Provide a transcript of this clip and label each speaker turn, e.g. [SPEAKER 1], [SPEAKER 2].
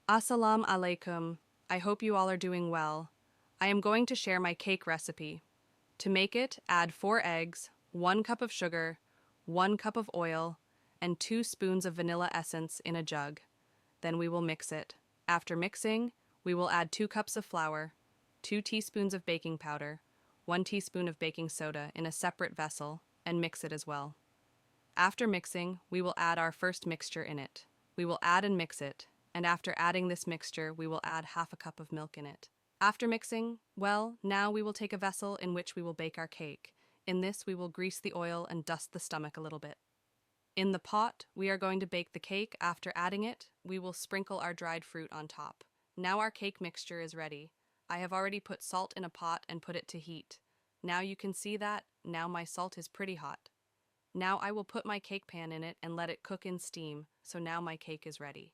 [SPEAKER 1] Assalamu alaikum. I hope you all are doing well. I am going to share my cake recipe. To make it, add 4 eggs, 1 cup of sugar, 1 cup of oil, and 2 spoons of vanilla essence in a jug. Then we will mix it. After mixing, we will add 2 cups of flour, 2 teaspoons of baking powder, 1 teaspoon of baking soda in a separate vessel, and mix it as well. After mixing, we will add our first mixture in it. We will add and mix it, and after adding this mixture, we will add half a cup of milk in it. After mixing, well, now we will take a vessel in which we will bake our cake. In this, we will grease the oil and dust the stomach a little bit. In the pot, we are going to bake the cake. After adding it, we will sprinkle our dried fruit on top. Now our cake mixture is ready. I have already put salt in a pot and put it to heat. Now you can see that, now my salt is pretty hot. Now I will put my cake pan in it and let it cook in steam, so now my cake is ready.